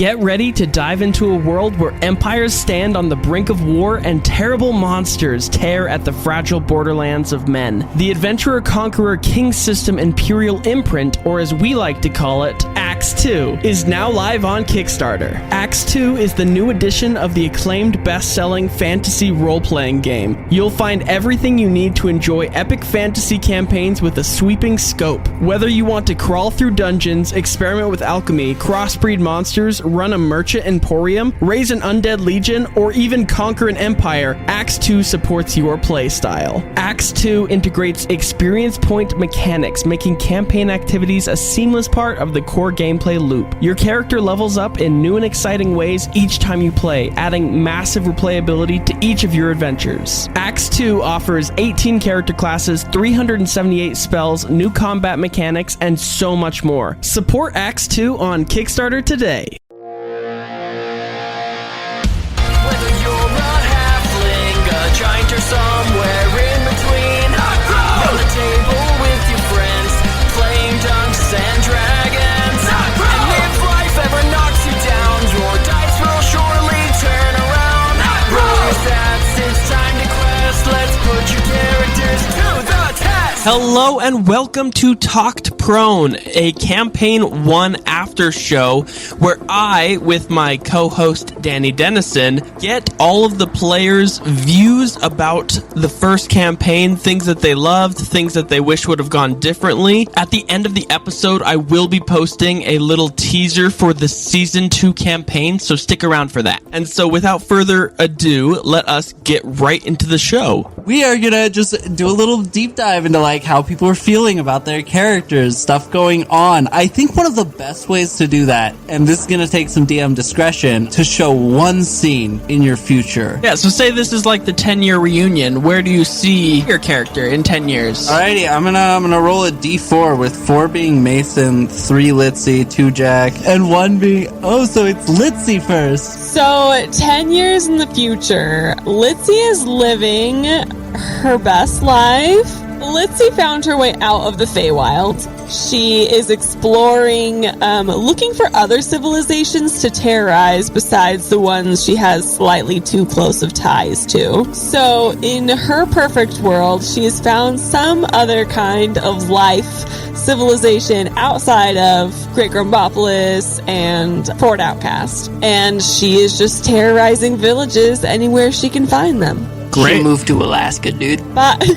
Get ready to dive into a world where empires stand on the brink of war and terrible monsters tear at the fragile borderlands of men. The Adventurer-Conqueror King System Imperial Imprint, or as we like to call it, Acts 2, is now live on Kickstarter. Acts 2 is the new edition of the acclaimed best-selling fantasy role-playing game. You'll find everything you need to enjoy epic fantasy campaigns with a sweeping scope. Whether you want to crawl through dungeons, experiment with alchemy, crossbreed monsters, run a merchant emporium, raise an undead legion, or even conquer an empire, Acts 2 supports your playstyle. Acts 2 integrates experience point mechanics, making campaign activities a seamless part of the core gameplay loop. Your character levels up in new and exciting ways each time you play, adding massive replayability to each of your adventures. Acts 2 offers 18 character classes, 378 spells, new combat mechanics, and so much more. Support Acts 2 on Kickstarter today. Giant or somewhere in between. Round the table with your friends, playing Dungeons and Dragons. And if life ever knocks you down, your dice will surely turn around. Roll your stats, it's time to quest. Let's put your characters to the test. Hello and welcome to Talked Prone, a Campaign 1 after show where I, with my co-host Danny Dennison, get all of the players' views about the first campaign, things that they loved, things that they wish would have gone differently. At the end of the episode, I will be posting a little teaser for the Season 2 campaign, so stick around for that. And so without further ado, let us get right into the show. We are gonna just do a little deep dive into like how people are feeling about their characters, stuff going on. I think one of the best ways to do that, and this is gonna take some DM discretion, to show one scene in your future. Yeah, so say this is like the 10-year reunion. Where do you see your character in 10 years? Alrighty, I'm gonna roll a d4 with 4 being Mason, 3 Litzy, 2 Jack, and 1 being... Oh, so it's Litzy first. So, 10 years in the future, Litzy is living her best life. Litzy found her way out of the Feywild. She is exploring, looking for other civilizations to terrorize besides the ones she has slightly too close of ties to. So, in her perfect world, she has found some other kind of life civilization outside of Great Grumbopolis and Fort Outcast. And she is just terrorizing villages anywhere she can find them. Great. She moved to Alaska, dude.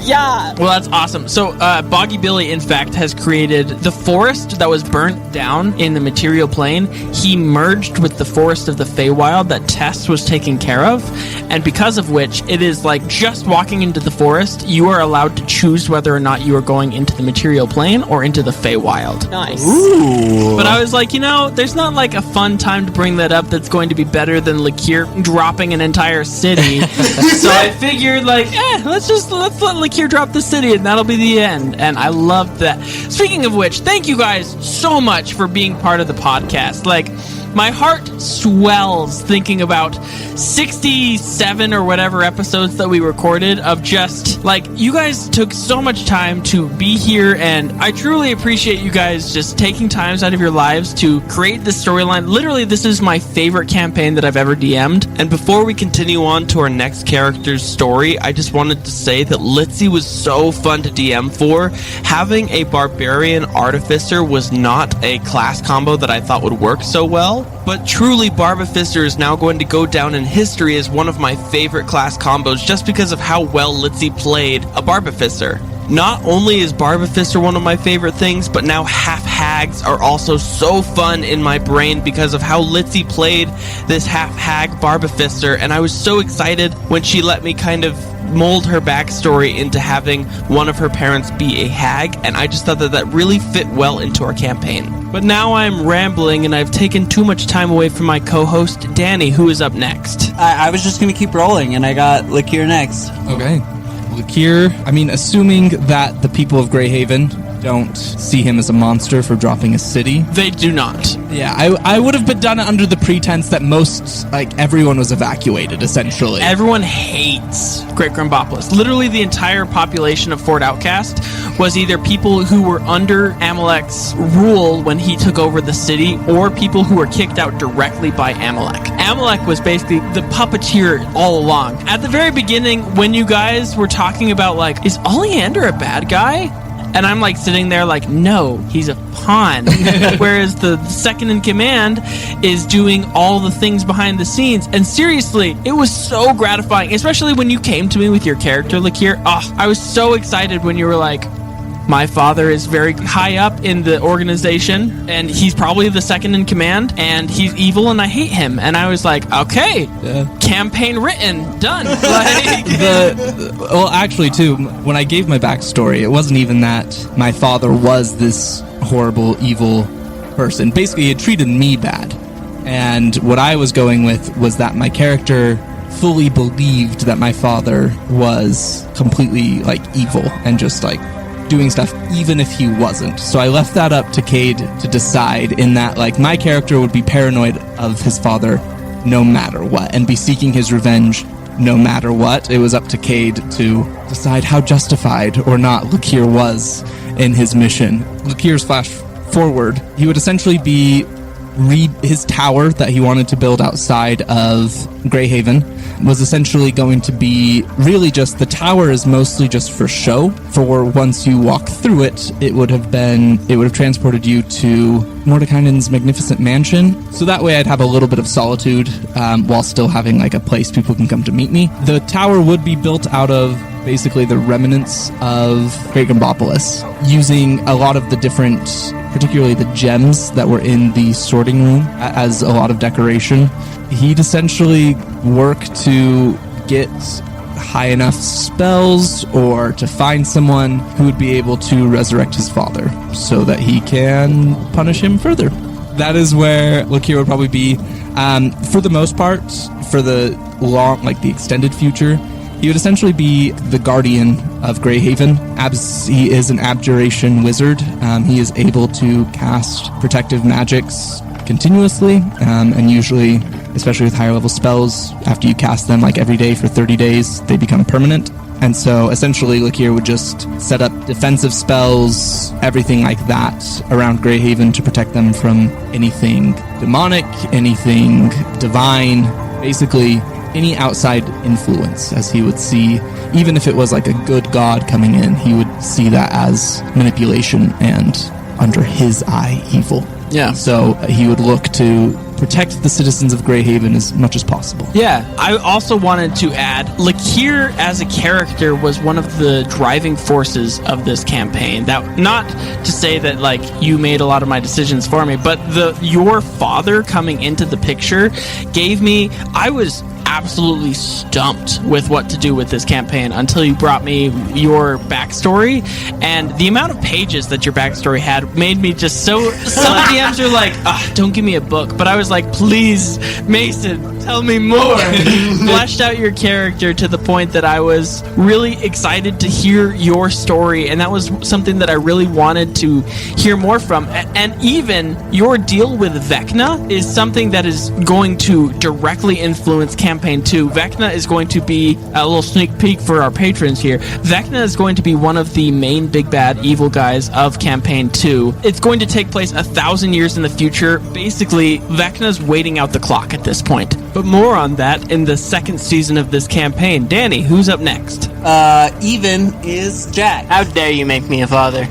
Yeah. Well, that's awesome. So, Boggy Billy, in fact, has created the forest that was burnt down in the material plane. He merged with the forest of the Feywild that Tess was taking care of, and because of which, it is like just walking into the forest, you are allowed to choose whether or not you are going into the material plane or into the Feywild. Nice. Ooh. But I was like, there's not like a fun time to bring that up that's going to be better than Lakir dropping an entire city. So I figured, like, let's let Lakir drop the city and that'll be the end. And I loved that. Speaking of which, thank you guys so much for being part of the podcast. Like, my heart swells thinking about 67 or whatever episodes that we recorded of just, like, you guys took so much time to be here, and I truly appreciate you guys just taking times out of your lives to create this storyline. Literally, this is my favorite campaign that I've ever DM'd. And before we continue on to our next character's story, I just wanted to say that Litzy was so fun to DM for. Having a Barbarian Artificer was not a class combo that I thought would work so well. But truly, Barbifister is now going to go down in history as one of my favorite class combos just because of how well Litzy played a Barbifister. Not only is Barbifister one of my favorite things, but now half-hags are also so fun in my brain because of how Litzy played this half-hag Barbifister, and I was so excited when she let me kind of mold her backstory into having one of her parents be a hag, and I just thought that really fit well into our campaign. But now I'm rambling, and I've taken too much time away from my co-host, Danny, who is up next. I was just gonna keep rolling, and I got Lakir next. Okay. Lakir, assuming that the people of Greyhaven don't see him as a monster for dropping a city. They do not. Yeah, I would have done it under the pretense that most, like, everyone was evacuated, essentially. Everyone hates Great Grumbopolis. Literally, the entire population of Fort Outcast was either people who were under Amalek's rule when he took over the city, or people who were kicked out directly by Amalek. Amalek was basically the puppeteer all along. At the very beginning, when you guys were talking about, like, is Oleander a bad guy? And I'm like sitting there like, no, he's a pawn. Whereas the second in command is doing all the things behind the scenes. And seriously, it was so gratifying, especially when you came to me with your character, Lakir. Oh, I was so excited when you were like, my father is very high up in the organization, and he's probably the second in command, and he's evil, and I hate him. And I was like, okay, campaign written, done. Like, Well, actually, too, when I gave my backstory, it wasn't even that my father was this horrible, evil person. Basically, he had treated me bad. And what I was going with was that my character fully believed that my father was completely, like, evil and just, like, doing stuff even if he wasn't. So I left that up to Cade to decide, in that, like, my character would be paranoid of his father no matter what and be seeking his revenge no matter what. It was up to Cade to decide how justified or not Lakir was in his mission. Lakir's flash forward, he would essentially be his tower that he wanted to build outside of Greyhaven was essentially going to be really just, the tower is mostly just for show. For once you walk through it, it would have transported you to Mordekainen's magnificent mansion. So that way I'd have a little bit of solitude while still having, like, a place people can come to meet me. The tower would be built out of basically the remnants of Great Grumbopolis, using a lot of the different, particularly the gems that were in the sorting room as a lot of decoration. He'd essentially work to get high enough spells or to find someone who would be able to resurrect his father so that he can punish him further. That is where Lakir would probably be. For the most part, for the long, like, the extended future, he would essentially be the guardian of Greyhaven. He is an abjuration wizard. He is able to cast protective magics continuously, and usually, especially with higher level spells, after you cast them, like, every day for 30 days, they become permanent. And so essentially Lakir would just set up defensive spells, everything like that, around Greyhaven to protect them from anything demonic, anything divine, basically any outside influence, as he would see. Even if it was like a good god coming in, he would see that as manipulation and, under his eye, evil. Yeah. So he would look to protect the citizens of Greyhaven as much as possible. Yeah, I also wanted to add, Lakir as a character was one of the driving forces of this campaign. That, not to say that, like, you made a lot of my decisions for me, but your father coming into the picture gave me, I was absolutely stumped with what to do with this campaign until you brought me your backstory, and the amount of pages that your backstory had made me just so, some DMs are like, don't give me a book, but I was like, please, Mason, tell me more. Fleshed out your character to the point that I was really excited to hear your story, and that was something that I really wanted to hear more from. And even your deal with Vecna is something that is going to directly influence Campaign 2. Vecna is going to be a little sneak peek for our patrons here. Vecna is going to be one of the main big bad evil guys of Campaign 2. It's going to take place 1,000 years in the future. Basically, Vecna's waiting out the clock at this point. But more on that in the second season of this campaign. Danny, who's up next? Even is Jack. How dare you make me a father?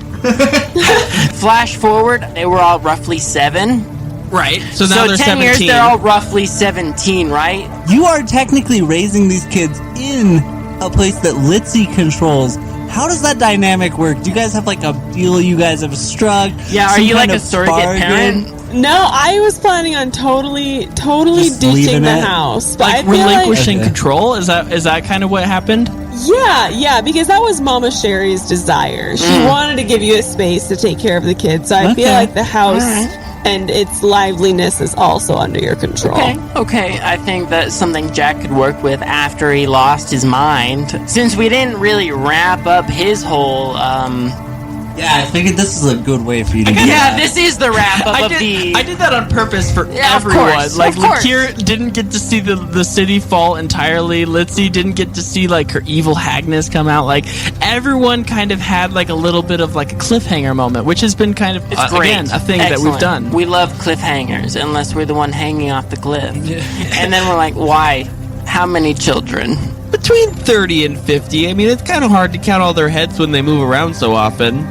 Flash forward, they were all roughly 7. Right. So now they're 10 17. years, they're all roughly 17, right? You are technically raising these kids in a place that Litzy controls. How does that dynamic work? Do you guys have, like, a deal you guys have struck? Yeah, are Some you like kind a of surrogate bargain? parent? No, I was planning on totally Just ditching leaving the it? house. But Like I feel relinquishing Okay. control? Is that kind of what happened? yeah, because that was Mama Sherry's desire. She wanted to give you a space to take care of the kids. So I feel Okay. like the house and its liveliness is also under your control. Okay, I think that's something Jack could work with after he lost his mind. Since we didn't really wrap up his whole Yeah, I figured this is a good way for you to do Yeah, that. this is the wrap up I of the. did that on purpose for Yeah, of everyone. course, Like of course. Lakir didn't get to see the city fall entirely. Litzy didn't get to see like her evil hagness come out. Like everyone kind of had like a little bit of like a cliffhanger moment, which has been kind of It's great. again a thing that we've Excellent. done. We love cliffhangers, unless we're the one hanging off the cliff. And then we're like, why? How many children? Between 30 and 50. I mean, it's kind of hard to count all their heads when they move around so often.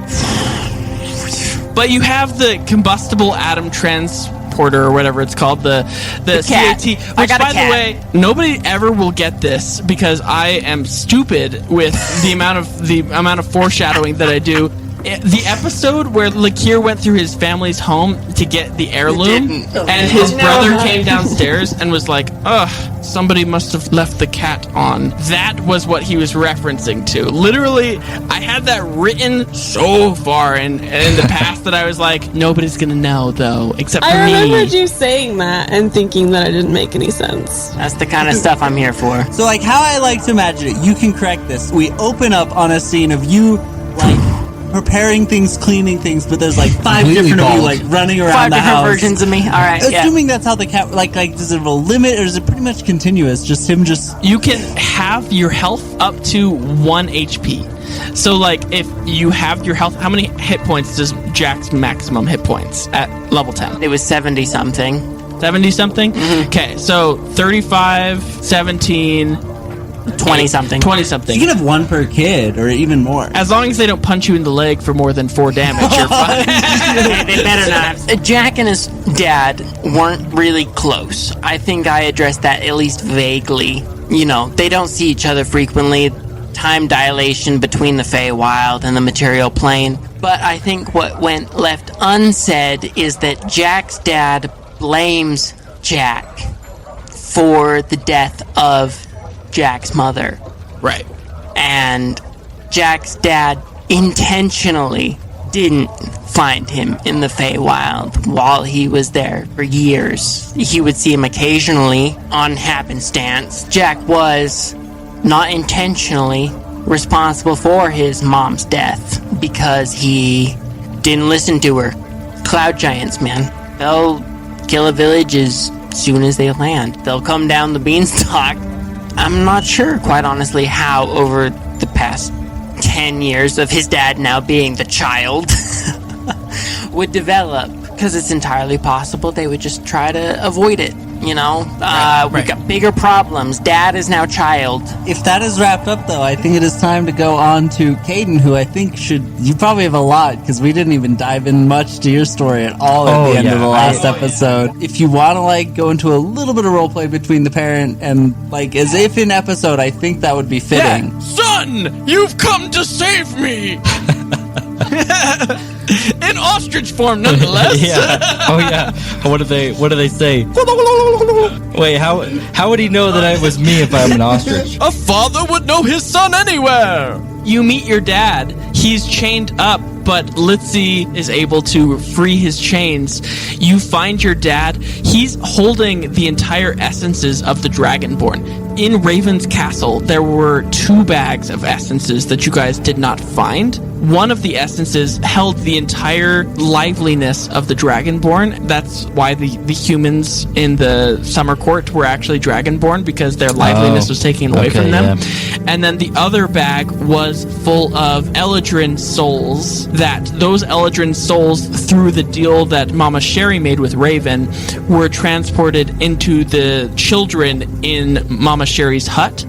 But you have the combustible atom transporter or whatever it's called, the cat. CAT, I which got a by the cat. way, nobody ever will get this because I am stupid with the amount of foreshadowing that I do. The episode where Lakir went through his family's home to get the heirloom, didn't. and his No. brother came downstairs and was like, "Ugh, somebody must have left the cat on." That was what he was referencing to. Literally, I had that written so far in the past that I was like, nobody's gonna know though, except for I me. remembered you saying that and thinking that it didn't make any sense. That's the kind of stuff I'm here for. So, like, how I like to imagine it, you can correct this. We open up on a scene of you, like, preparing things, cleaning things, but there's like 5 Completely different of you, bald. like, running around 5 the different house. versions of me. All right, yeah. Assuming that's how the cat, like, does it have a limit, or is it pretty much continuous? Just him just... You can have your health up to 1 HP. So, like, if you have your health, how many hit points does Jack's maximum hit points at level 10? It was 70 something. 70 something? Okay, so 35, 17, 20 something. 20 something. You can have one per kid, or even more. As long as they don't punch you in the leg for more than 4 damage, you're fine. They better not. Jack and his dad weren't really close. I think I addressed that at least vaguely. You know, they don't see each other frequently. Time dilation between the Feywild and the material plane. But I think what went left unsaid is that Jack's dad blames Jack for the death of Jack's mother. Right. And Jack's dad intentionally didn't find him in the Feywild while he was there for years. He would see him occasionally on happenstance. Jack was not intentionally responsible for his mom's death because he didn't listen to her. Cloud giants, man. They'll kill a village as soon as they land. They'll come down the beanstalk. I'm not sure, quite honestly, how over the past 10 years of his dad now being the child would develop, because it's entirely possible they would just try to avoid it, you know? We've got bigger problems. Dad is now child. If that is wrapped up, though, I think it is time to go on to Caden, who I think should... You probably have a lot, because we didn't even dive in much to your story at all at the end of the last episode. If you want to, like, go into a little bit of roleplay between the parent and, like, as if in episode, I think that would be fitting. Son, you've come to save me! In ostrich form, nonetheless. Yeah. Oh yeah. What do they say? Wait, how would he know that I was me if I'm an ostrich? A father would know his son anywhere. You meet your dad. He's chained up, but Litzy is able to free his chains. You find your dad. He's holding the entire essences of the Dragonborn. In Raven's Castle, there were 2 bags of essences that you guys did not find. One of the essences held the entire liveliness of the Dragonborn. That's why the humans in the Summer Court were actually Dragonborn, because their liveliness was taken away from them. Yeah. And then the other bag was full of Eladrin souls, that those Eladrin souls, through the deal that Mama Sherry made with Raven, were transported into the children in Mama Sherry's hut,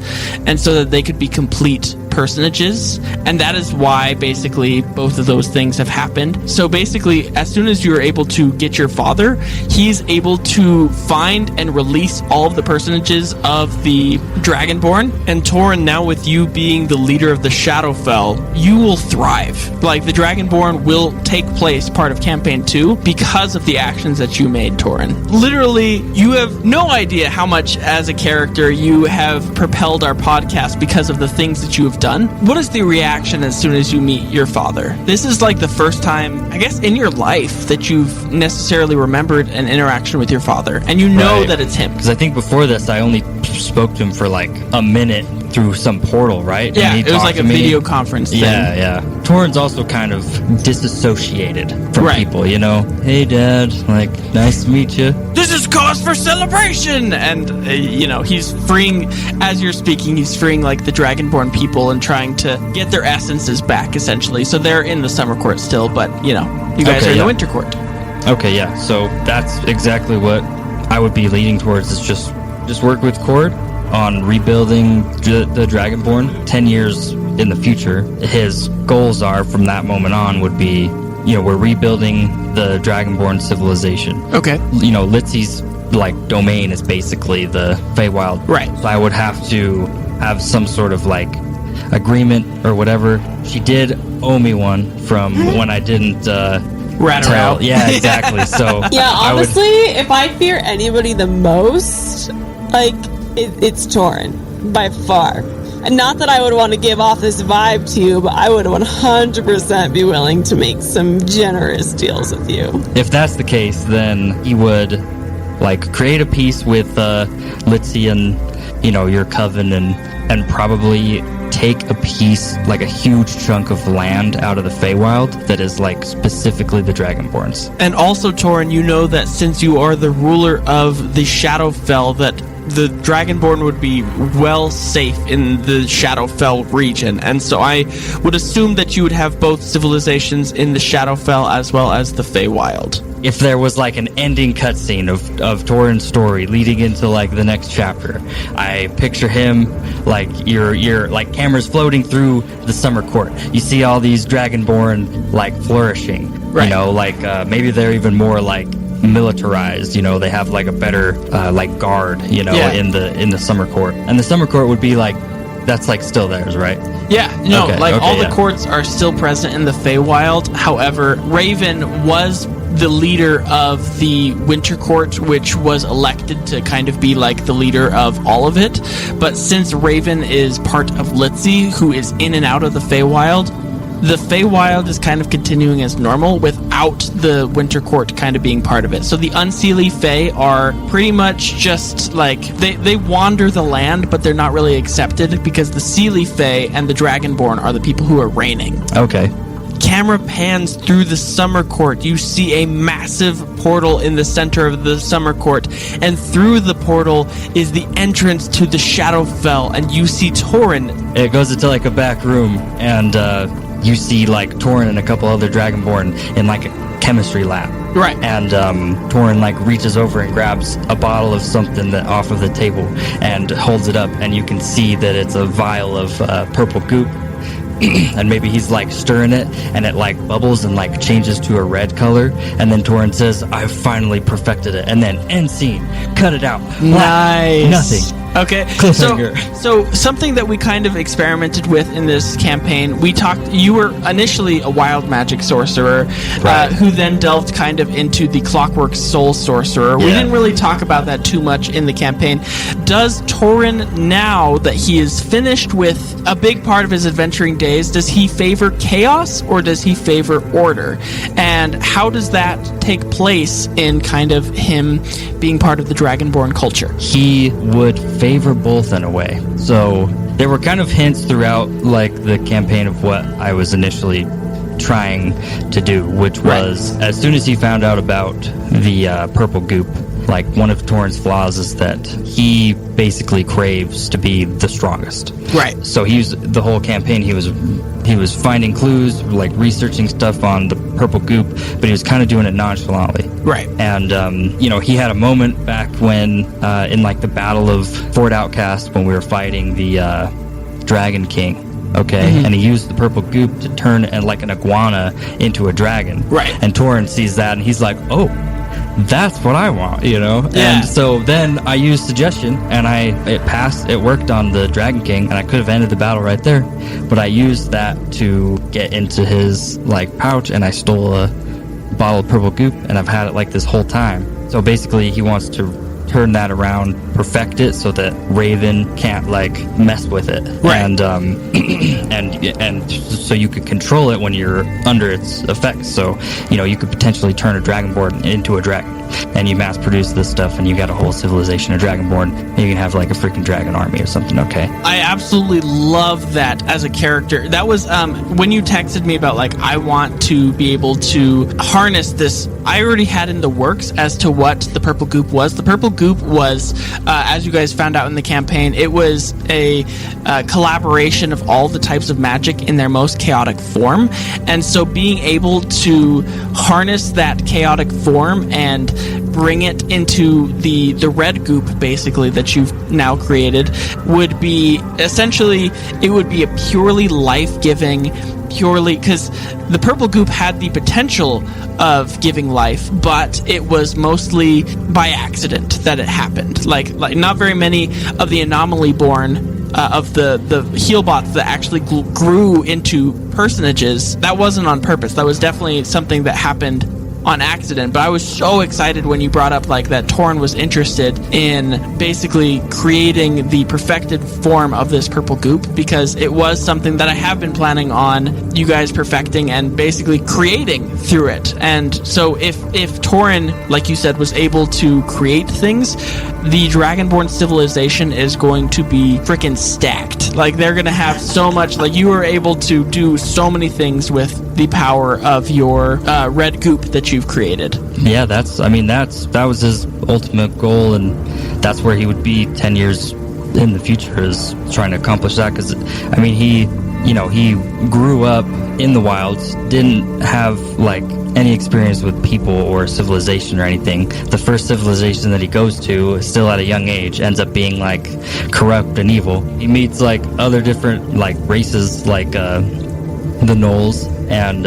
and so that they could be complete personages. And that is why basically both of those things have happened. So basically, as soon as you're able to get your father, he's able to find and release all of the personages of the Dragonborn. And Torin, now with you being the leader of the Shadowfell, you will thrive. Like, the Dragonborn will take place part of campaign 2 because of the actions that you made, Torin. Literally, you have no idea how much as a character you have propelled our podcast because of the things that you have done. What is the reaction as soon as you meet your father? This is like the first time, I guess, in your life that you've necessarily remembered an interaction with your father, and you know Right. that it's him. Because I think before this, I only spoke to him for like a minute through some portal, right? Yeah, And he it was talked like a to me. video conference thing. Yeah. Torrin's also kind of disassociated from Right. people, you know? Hey, Dad, like, nice to meet you. This is cause for celebration! And, he's freeing, as you're speaking, he's freeing, like, the Dragonborn people and trying to get their essences back, essentially. So they're in the Summer Court still, but, you guys Okay, are in yeah. the Winter Court. Okay, yeah. So that's exactly what I would be leading towards, is just work with Cord on rebuilding the Dragonborn 10 years in the future. His goals are, from that moment on, would be, we're rebuilding the Dragonborn civilization. Okay. Litzi's, like, domain is basically the Feywild. Right. So I would have to have some sort of, like, agreement or whatever. She did owe me one from when I didn't, Rat her out. Yeah, exactly. So Yeah, I would- honestly, if I fear anybody the most, like, it's Torin, by far. And not that I would want to give off this vibe to you, but I would 100% be willing to make some generous deals with you. if that's the case, then he would, like, create a peace with Litzy and, your coven, and probably take a piece, like a huge chunk of land out of the Feywild that is, like, specifically the Dragonborns. And also, Torin, you know that since you are the ruler of the Shadowfell, that the Dragonborn would be well safe in the Shadowfell region. And so I would assume that you would have both civilizations in the Shadowfell as well as the Feywild. If there was, like, an ending cutscene of Torin's story leading into, like, the next chapter, I picture him, like, you're like, cameras floating through the Summer Court. You see all these Dragonborn, like, flourishing. Right. Like, maybe they're even more, like, militarized. They have, like, a better, like, guard, Yeah. in the Summer Court. And the Summer Court would be, like, that's, like, still theirs, right? Yeah, no, Okay, all the yeah. courts are still present in the Feywild. However, Raven was the leader of the Winter Court, which was elected to kind of be like the leader of all of it. But since Raven is part of Litzy, who is in and out of the Feywild, the Feywild is kind of continuing as normal without the Winter Court kind of being part of it. So the Unseelie Fey are pretty much just like, they wander the land, but they're not really accepted because the Seelie Fey and the Dragonborn are the people who are reigning. Okay. Camera pans through the Summer Court. You see a massive portal in the center of the Summer Court, and through the portal is the entrance to the Shadowfell, and you see Torin. It goes into, like, a back room, and you see, like, Torin and a couple other Dragonborn in, like, a chemistry lab. Right. And Torin, like, reaches over and grabs a bottle of something that off of the table and holds it up, and you can see that it's a vial of purple goop. And maybe he's, like, stirring it, and it, like, bubbles and, like, changes to a red color. And then Torin says, "I've finally perfected it." And then end scene, cut it out. Nice. Nothing. Okay. Cliffhanger. So something that we kind of experimented with in this campaign, you were initially a wild magic sorcerer, Right. who then delved kind of into the Clockwork Soul Sorcerer. We Yeah. didn't really talk about that too much in the campaign. Does Torin, now that he is finished with a big part of his adventuring days, does he favor chaos or does he favor order? And how does that take place in kind of him being part of the Dragonborn culture? He would favor both in a way. So there were kind of hints throughout, like, the campaign of what I was initially trying to do, which was, as soon as he found out about the purple goop, like, one of Torin's flaws is that he basically craves to be the strongest. Right. So the whole campaign he was finding clues, like, researching stuff on the purple goop, but he was kind of doing it nonchalantly. Right. And he had a moment back when in, like, the Battle of Fort Outcast, when we were fighting the Dragon King. Okay, and he used the purple goop to turn like an iguana into a dragon. Right. And Torin sees that, and he's like, "Oh, that's what I want," Yeah. And so then I used suggestion, and it passed. It worked on the Dragon King, and I could have ended the battle right there, but I used that to get into his, like, pouch, and I stole a bottle of purple goop, and I've had it, like, this whole time. So basically, he wants to turn that around, perfect it so that Raven can't like mess with it, Right. and so you could control it when you're under its effects. So you could potentially turn a Dragonborn into a dragon, and you mass produce this stuff, and you got a whole civilization of Dragonborn. And you can have like a freaking dragon army or something. Okay. I absolutely love that as a character. That was when you texted me about like I want to be able to harness this. I already had in the works as to what the purple goop was. The purple goop was, as you guys found out in the campaign, it was a collaboration of all the types of magic in their most chaotic form. And so being able to harness that chaotic form and bring it into the red goop, basically, that you've now created, would be essentially, it would be a purely life-giving, because the purple goop had the potential of giving life, but it was mostly by accident that it happened. Like not very many of the anomaly born of the healbots that actually grew into personages, that wasn't on purpose. That was definitely something that happened on accident. But I was so excited when you brought up like that Torn was interested in basically creating the perfected form of this purple goop, because it was something that I have been planning on you guys perfecting and basically creating through it. And so if Torin, like you said, was able to create things, the Dragonborn civilization is going to be freaking stacked. Like they're going to have so much, like you were able to do so many things with the power of your red goop that you've created. Yeah, that was his ultimate goal, and that's where he would be 10 years in the future, is trying to accomplish that. Because he grew up in the wilds, didn't have like any experience with people or civilization or anything. The first civilization that he goes to, still at a young age, ends up being like corrupt and evil. He meets like other different like races, like the Gnolls, and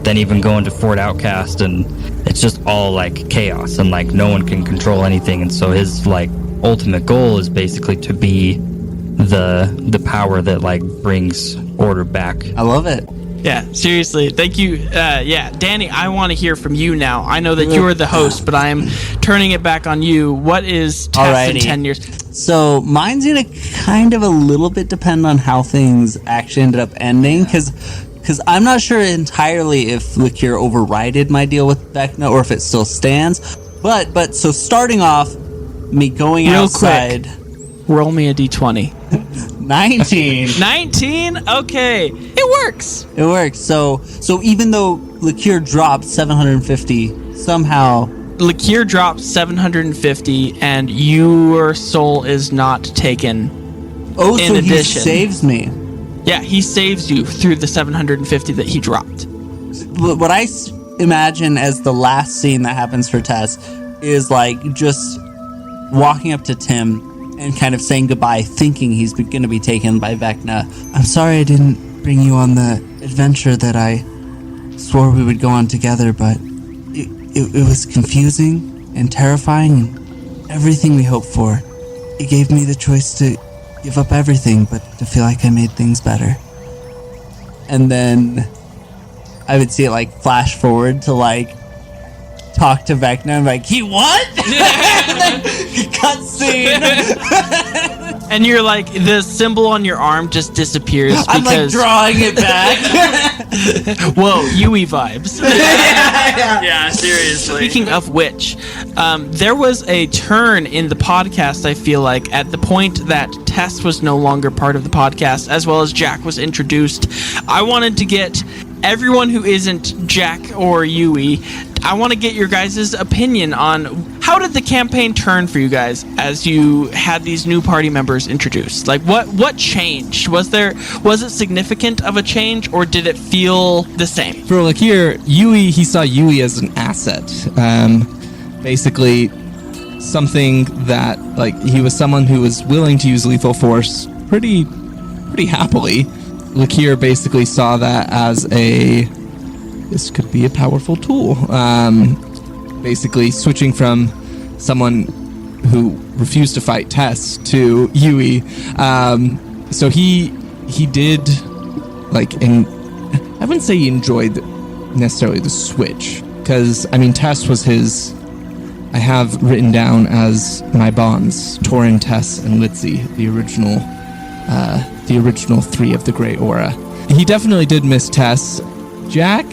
then even going to Fort Outcast, and it's just all like chaos, and like no one can control anything. And so his like ultimate goal is basically to be the power that like brings order back. I love it. Yeah, seriously. Thank you. Danny, I want to hear from you now. I know that you're the host, but I am turning it back on you. What is Tess in 10 years? So mine's going to kind of a little bit depend on how things actually ended up ending, because I'm not sure entirely if Lakir overrided my deal with Vecna or if it still stands. But so starting off, me going Real outside. Quick, roll me a d20. 19. 19? Okay. It works. It works. So even though Lakir dropped 750, somehow Lakir drops 750 and your soul is not taken. Oh, in so addition. He saves me. Yeah, he saves you through the 750 that he dropped. What I imagine as the last scene that happens for Tess is like just walking up to Tim and kind of saying goodbye, thinking he's going to be taken by Vecna. I'm sorry I didn't bring you on the adventure that I swore we would go on together, but it was confusing and terrifying and everything we hoped for. It gave me the choice to give up everything, but to feel like I made things better. And then I would see it like flash forward to like talk to Vecna and like, he what? Cutscene. And you're like, the symbol on your arm just disappears because... I'm like drawing it back. Whoa, Yui vibes. Yeah, seriously. Speaking of which, there was a turn in the podcast, I feel like, at the point that Tess was no longer part of the podcast, as well as Jack was introduced. I wanted to get everyone who isn't Jack or Yui, I want to get your guys' opinion on how did the campaign turn for you guys as you had these new party members introduced? Like, what changed? Was it significant of a change, or did it feel the same? For Lakir, Yui, he saw Yui as an asset. Basically, something that, like, he was someone who was willing to use lethal force pretty happily. Lakir basically saw that as this could be a powerful tool. Basically switching from someone who refused to fight Tess to Yui. So he did, like, and I wouldn't say he enjoyed necessarily the switch, because, I mean, Tess was his I have written down as my bonds Torin, Tess, and Litzy, the original three of the Grey Aura. He definitely did miss Tess. Jack,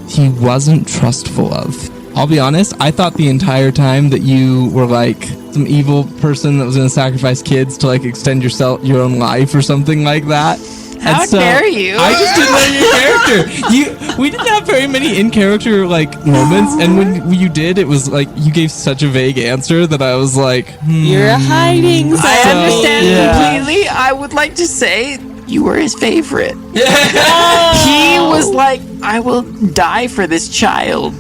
he wasn't trustful of. I'll be honest, I thought the entire time that you were like some evil person that was going to sacrifice kids to like extend your own life or something like that. How dare you? I just didn't know your character. We didn't have very many in character like moments, and when you did, it was like you gave such a vague answer that I was like, You're hiding something. I understand completely. I would like to say you were his favorite. He was like, I will die for this child.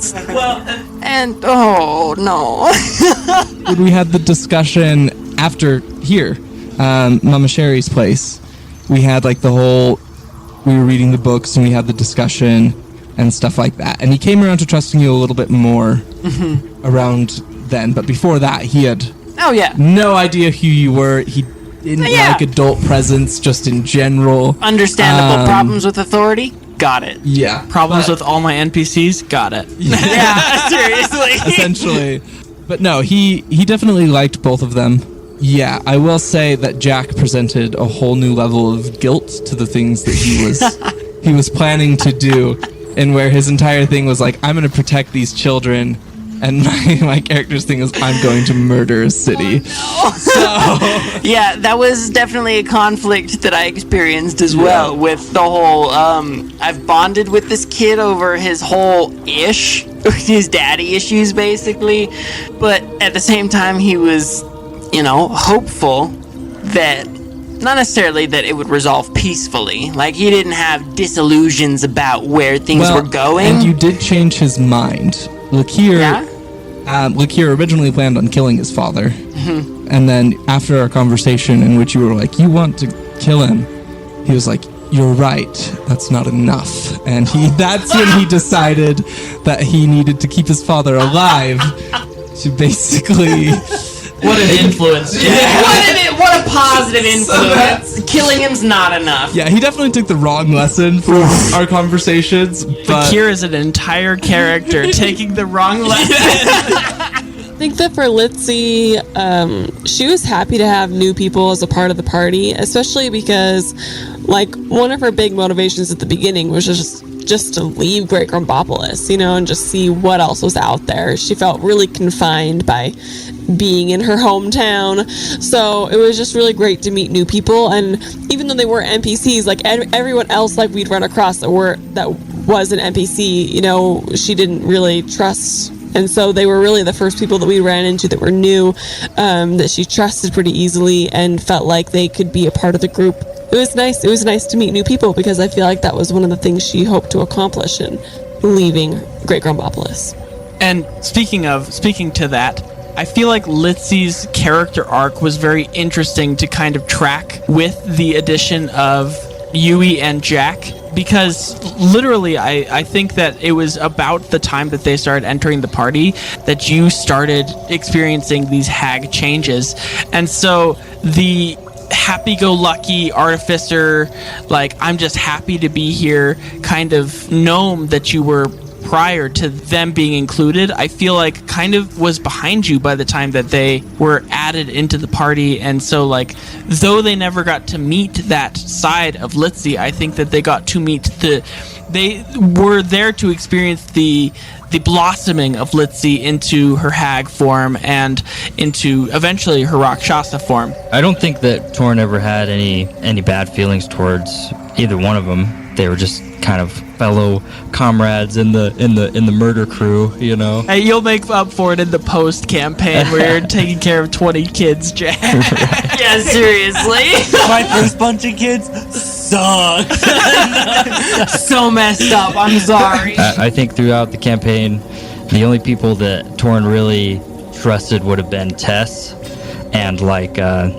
And oh no. When we had the discussion after here, Mama Sherry's place, we had like we were reading the books and we had the discussion and stuff like that. And he came around to trusting you a little bit more around then. But before that, he had no idea who you were. He didn't like adult presence just in general. Understandable. Problems with authority? Got it. Yeah. Problems with all my NPCs? Got it. Yeah, seriously. Essentially. But no, he definitely liked both of them. Yeah, I will say that Jack presented a whole new level of guilt to the things that he was planning to do, and where his entire thing was like, I'm going to protect these children, and my character's thing is, I'm going to murder a city. Yeah, that was definitely a conflict that I experienced as well with the whole, I've bonded with this kid over his whole his daddy issues basically, but at the same time he was, hopeful that, not necessarily that it would resolve peacefully, like he didn't have disillusions about where things were going. And you did change his mind. Lakir originally planned on killing his father. Mm-hmm. And then after our conversation in which you were like, you want to kill him, he was like, you're right, that's not enough. And that's when he decided that he needed to keep his father alive to basically... What an influence, Jack. What a positive influence. Killing him's not enough. Yeah, he definitely took the wrong lesson from our conversations. But Fakir is an entire character taking the wrong lesson. I think that for Litzy, she was happy to have new people as a part of the party, especially because, like, one of her big motivations at the beginning was just to leave Great Grumbopolis, and just see what else was out there. She felt really confined by being in her hometown, so it was just really great to meet new people. And even though they were NPCs, like everyone else, like we'd run across that was an NPC, she didn't really trust. And so they were really the first people that we ran into that were new, that she trusted pretty easily and felt like they could be a part of the group. It was nice. It was nice to meet new people because I feel like that was one of the things she hoped to accomplish in leaving Great Grumbopolis. And speaking to that, I feel like Litzy's character arc was very interesting to kind of track with the addition of Yui and Jack, because literally I think that it was about the time that they started entering the party that you started experiencing these hag changes. And so the happy-go-lucky artificer, like, I'm just happy to be here kind of gnome that you were prior to them being included, I feel like kind of was behind you by the time that they were added into the party. And so, like, though they never got to meet that side of Litzy, I think that they got to meet they were there to experience the blossoming of Litzy into her hag form and into eventually her Rakshasa form. I don't think that Torn ever had any bad feelings towards either one of them. They were just kind of fellow comrades in the murder crew, Hey, you'll make up for it in the post campaign where you're taking care of 20 kids, Jack. Right. Yeah, seriously. My first bunch of kids sucked. So messed up. I'm sorry. I think throughout the campaign, the only people that Torn really trusted would have been Tess and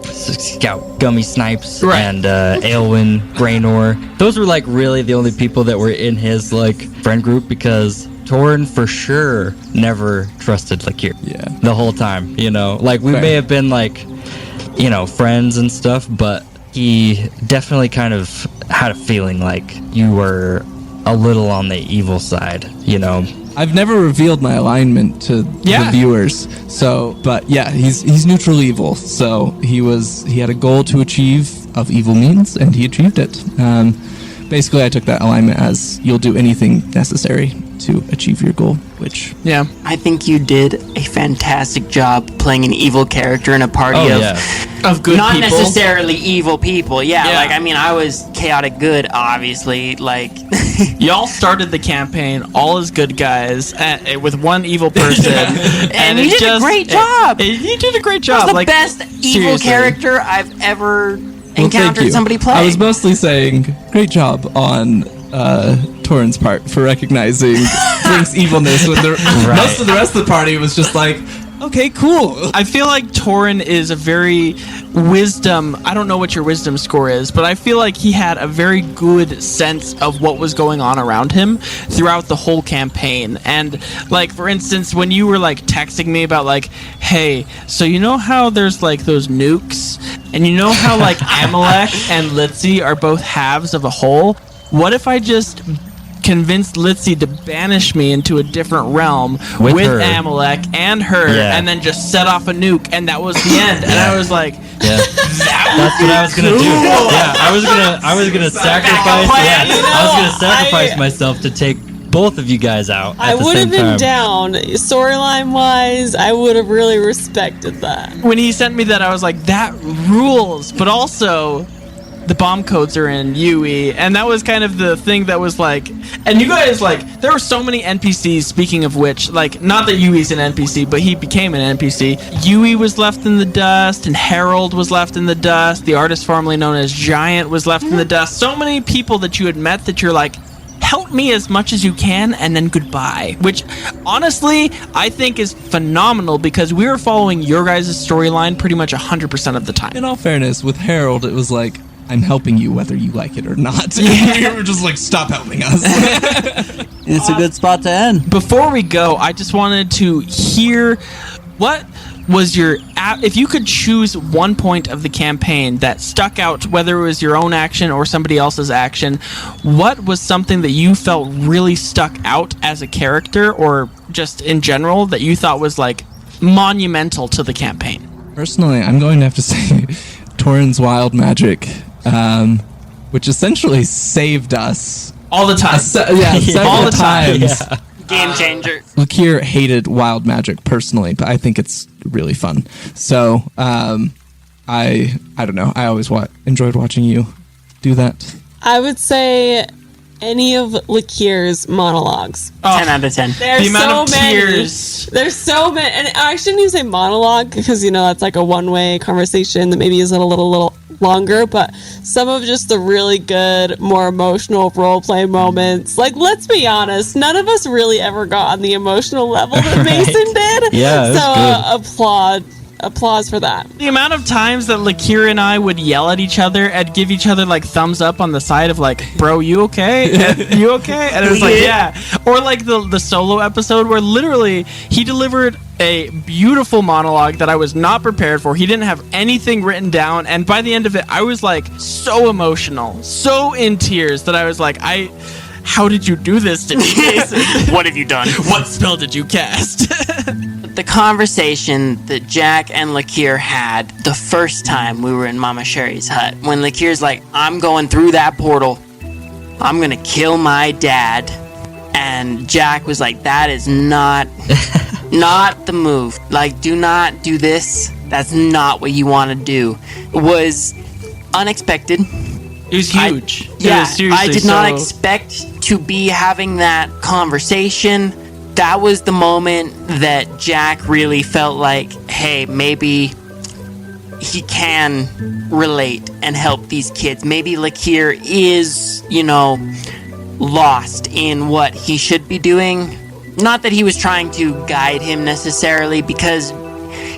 Scout Gummy Snipes, right, and Aelwyn, Graynor. Those were really the only people that were in his friend group, because Torn for sure never trusted Lakir. Yeah. The whole time, we may have been friends and stuff, but he definitely kind of had a feeling like you were a little on the evil side, I've never revealed my alignment to the viewers. So, but yeah, he's neutral evil. So he had a goal to achieve of evil means, and he achieved it. Basically, I took that alignment as you'll do anything necessary to achieve your goal, which... Yeah. I think you did a fantastic job playing an evil character in a party Of good not people. necessarily evil people. Yeah, Yeah. like, I mean, I was chaotic good, obviously. Like, Y'all started the campaign all as good guys with one evil person. And you it did a great job. You did a great that job. was the best evil seriously. character I've ever Well, thank encountered you. somebody play. I was mostly saying, great job on Torin's part for recognizing Blink's evilness when most of the rest of the party was just like, okay, cool. I feel like Torin is a very wisdom. I don't know what your wisdom score is, but I feel like he had a very good sense of what was going on around him throughout the whole campaign. And like, for instance, when you were like texting me about like, hey, so you know how there's like those nukes, and you know how like Amalek and Litzy are both halves of a whole? What if I just convinced Litzy to banish me into a different realm with her. Amalek and her, Yeah. and then just set off a nuke, and that was the end. And I was like, Yeah. That's what I was gonna do. Yeah, I was gonna sacrifice. Yeah, I was gonna sacrifice myself to take both of you guys out. I at the would have same been time. down. Storyline wise, I would have really respected that. when he sent me that, I was like, that rules. But also, the bomb codes are in UE, and that was kind of the thing that was like, and you guys, like, there were so many NPCs, speaking of which, like, not that Yui's an NPC, but he became an NPC. Yui was left in the dust, and Harold was left in the dust, the artist formerly known as Giant was left in the dust. So many people that you had met that you're like, help me as much as you can, and then goodbye. Which, honestly, I think is phenomenal, because we were following your guys' storyline pretty much 100% of the time. In all fairness, with Harold, it was like, I'm helping you whether you like it or not. You were just like, stop helping us. It's a good spot to end. Before we go, I just wanted to hear what was your, if you could choose one point of the campaign that stuck out, whether it was your own action or somebody else's action, what was something that you felt really stuck out as a character, or just in general, that you thought was like monumental to the campaign? Personally, I'm going to have to say Torin's wild magic, which essentially saved us. All the time. Several All the time. times. Game changer. Lakir hated wild magic personally, but I think it's really fun. So, I don't know. I always enjoyed watching you do that. I would say any of Lakir's monologues. 10 out of 10. There's The amount so of many. tears. There's so many, and I shouldn't even say monologue, because that's like a one-way conversation that maybe is a little longer. But some of just the really good, more emotional role play moments. Like, let's be honest, none of us really ever got on the emotional level that Mason did. Yeah, it was so applause for that. The amount of times that Lakir and I would yell at each other and give each other like thumbs up on the side of like, bro, you okay? You okay? And it was like, yeah. Or like the solo episode where literally he delivered a beautiful monologue that I was not prepared for. He didn't have anything written down, and by the end of it, I was like so emotional, so in tears that I was like, how did you do this to me, Mason? What have you done? What spell did you cast? The conversation that Jack and Lakir had the first time we were in Mama Sherry's hut, when Lakir's like, I'm going through that portal, I'm gonna kill my dad, and Jack was like, that is not the move. Like, do not do this. That's not what you want to do. It was unexpected. It was huge. I did not expect to be having that conversation. That was the moment that Jack really felt like, hey, maybe he can relate and help these kids. Maybe Lakir is, lost in what he should be doing. Not that he was trying to guide him necessarily, because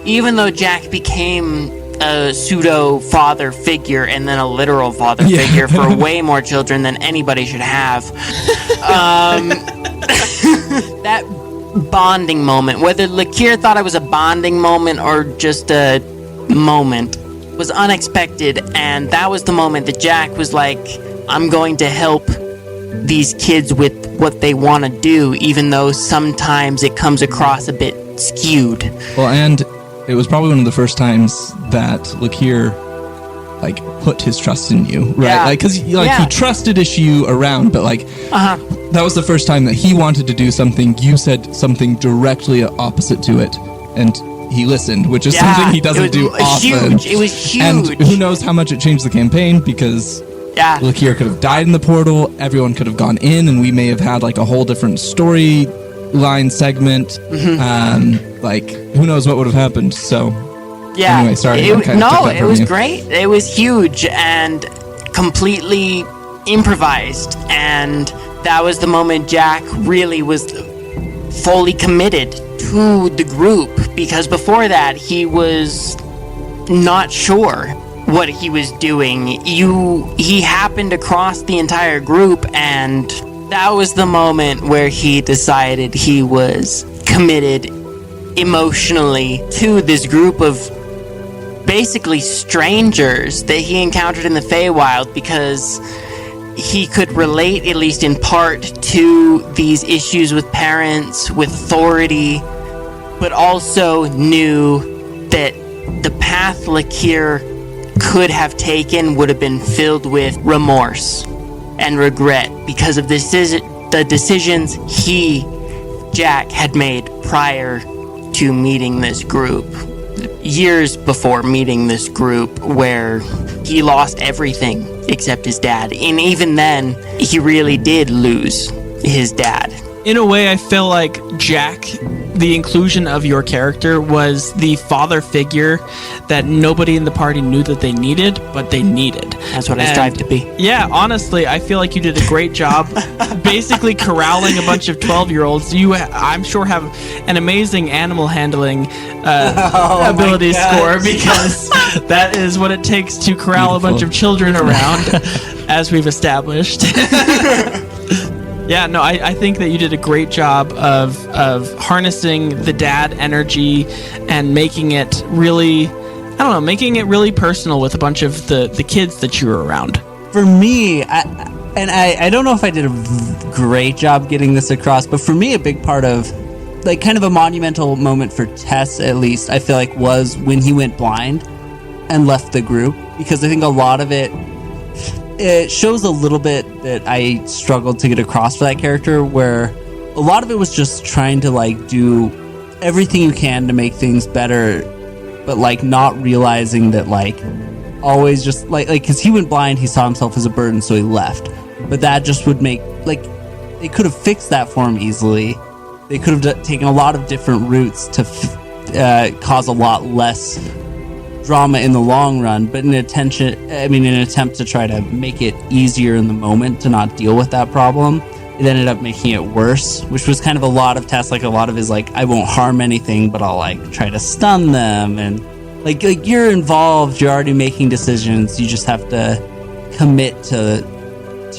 even though Jack became a pseudo father figure and then a literal father figure for way more children than anybody should have, that bonding moment, whether Lakir thought it was a bonding moment or just a moment, was unexpected. And that was the moment that Jack was like, I'm going to help these kids with what they want to do, even though sometimes it comes across a bit skewed. Well, and it was probably one of the first times that Lakir like put his trust in you, right? Yeah. Like, because he trusted Ishiyu around, but like that was the first time that he wanted to do something. You said something directly opposite to it, and he listened, which is something he doesn't do often. Huge. It was huge. And who knows how much it changed the campaign, because Lakir could have died in the portal, everyone could have gone in, and we may have had like a whole different storyline segment. Like, who knows what would have happened. So anyway, sorry. It was great. It was huge and completely improvised, and that was the moment Jack really was fully committed to the group, because before that he was not sure what he was doing. He happened across the entire group, and that was the moment where he decided he was committed emotionally to this group of basically strangers that he encountered in the Feywild, because he could relate, at least in part, to these issues with parents, with authority, but also knew that the path Lakir could have taken would have been filled with remorse and regret because of the decisions Jack, had made prior to meeting this group. Years before meeting this group, where he lost everything except his dad. And even then, he really did lose his dad. In a way, I feel like Jack, the inclusion of your character, was the father figure that nobody in the party knew that they needed, but they needed. That's what I strive to be. Yeah, honestly, I feel like you did a great job basically corralling a bunch of 12-year-olds. You, I'm sure, have an amazing animal handling ability score, because that is what it takes to corral a bunch of children around, as we've established. Yeah, no, I think that you did a great job of harnessing the dad energy and making it really, making it really personal with a bunch of the kids that you were around. For me, I don't know if I did a great job getting this across, but for me, a big part of, like, kind of a monumental moment for Tess, at least, I feel like, was when he went blind and left the group, because I think a lot of it shows a little bit that I struggled to get across for that character, where a lot of it was just trying to, like, do everything you can to make things better, but, like, not realizing that, like, always just, like, because he went blind, he saw himself as a burden, so he left. But that just would make, like, they could have fixed that for him easily. They could have taken a lot of different routes to cause a lot less drama in the long run, but in an attempt to try to make it easier in the moment to not deal with that problem, it ended up making it worse, which was kind of a lot of Tess, like a lot of his, like, I won't harm anything, but I'll, like, try to stun them, and like you're involved, you're already making decisions, you just have to commit to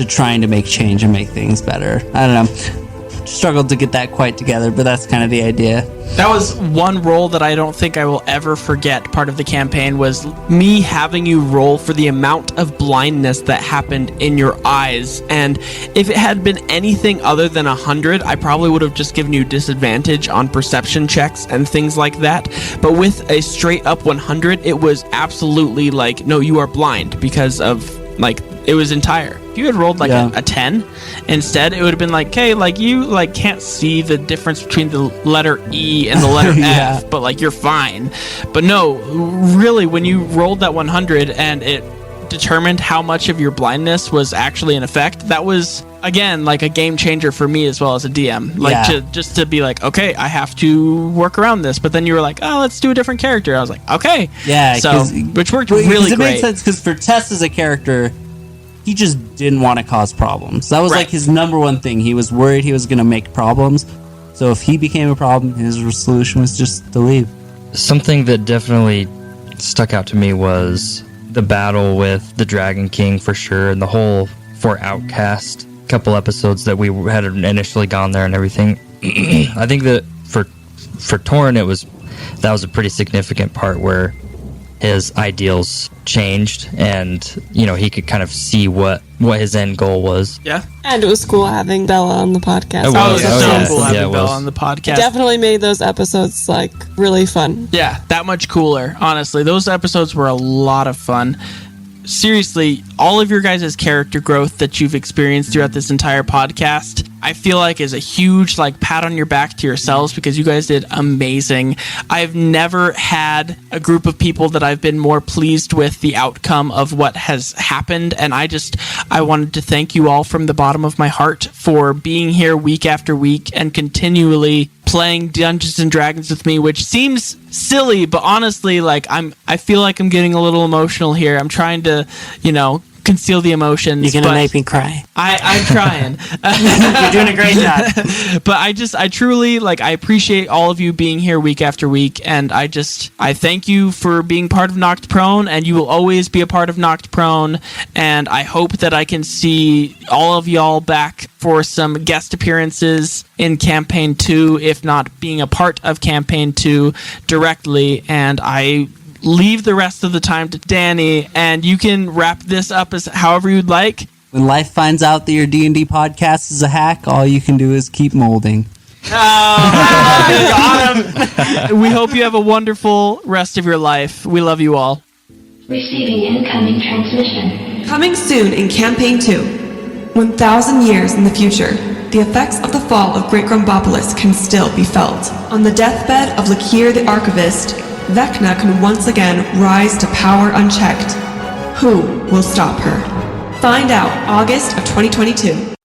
trying to make change and make things better. I don't know. Struggled to get that quite together, but that's kind of the idea. That was one role that I don't think I will ever forget. Part of the campaign was me having you roll for the amount of blindness that happened in your eyes. And if it had been anything other than 100, I probably would have just given you disadvantage on perception checks and things like that. But with a straight up 100, it was absolutely like, no, you are blind, because of, like, it was entire. If you had rolled like a 10 instead, it would have been like, okay, like, you, like, can't see the difference between the letter E and the letter F, but, like, you're fine. But no, really, when you rolled that 100 and it determined how much of your blindness was actually in effect, that was, again, like, a game changer for me as well as a DM. Like, just to be like, okay, I have to work around this. But then you were like, oh, let's do a different character. I was like, okay. Yeah. So, which worked really great. It makes sense, because for Tess as a character, he just didn't want to cause problems. That was like his number one thing. He was worried he was going to make problems. So if he became a problem, his solution was just to leave. Something that definitely stuck out to me was the battle with the Dragon King, for sure, and the whole for Outcast couple episodes that we had initially gone there and everything. I think that for Torrin, that was a pretty significant part where his ideals changed, and he could kind of see what his end goal was. Yeah. And it was cool having Bella on the podcast. It Oh, was. it was Oh, so yeah. cool Yeah, having it Bella was. on the podcast. Definitely made those episodes like really fun. Yeah, that much cooler. Honestly, those episodes were a lot of fun. Seriously, all of your guys' character growth that you've experienced throughout this entire podcast, I feel like is a huge pat on your back to yourselves, because you guys did amazing. I've never had a group of people that I've been more pleased with the outcome of what has happened, and I wanted to thank you all from the bottom of my heart for being here week after week and continually playing Dungeons and Dragons with me, which seems silly, but honestly, I feel like I'm getting a little emotional here. I'm trying to, conceal the emotions. You're gonna but make me cry. I'm trying. You're doing a great job. But I truly, I appreciate all of you being here week after week, and I thank you for being part of Knocked Prone, and you will always be a part of Knocked Prone, and I hope that I can see all of y'all back for some guest appearances in Campaign 2, if not being a part of Campaign 2 directly, and I leave the rest of the time to Danny, and you can wrap this up as however you'd like. When life finds out that your D&D podcast is a hack, all you can do is keep molding. Got him. We hope you have a wonderful rest of your life. We love you all. Receiving incoming transmission. Coming soon in Campaign 2. 1,000 years in the future, the effects of the fall of Great Grumbopolis can still be felt. On the deathbed of Lakir the Archivist, Vecna can once again rise to power unchecked. Who will stop her? Find out August of 2022.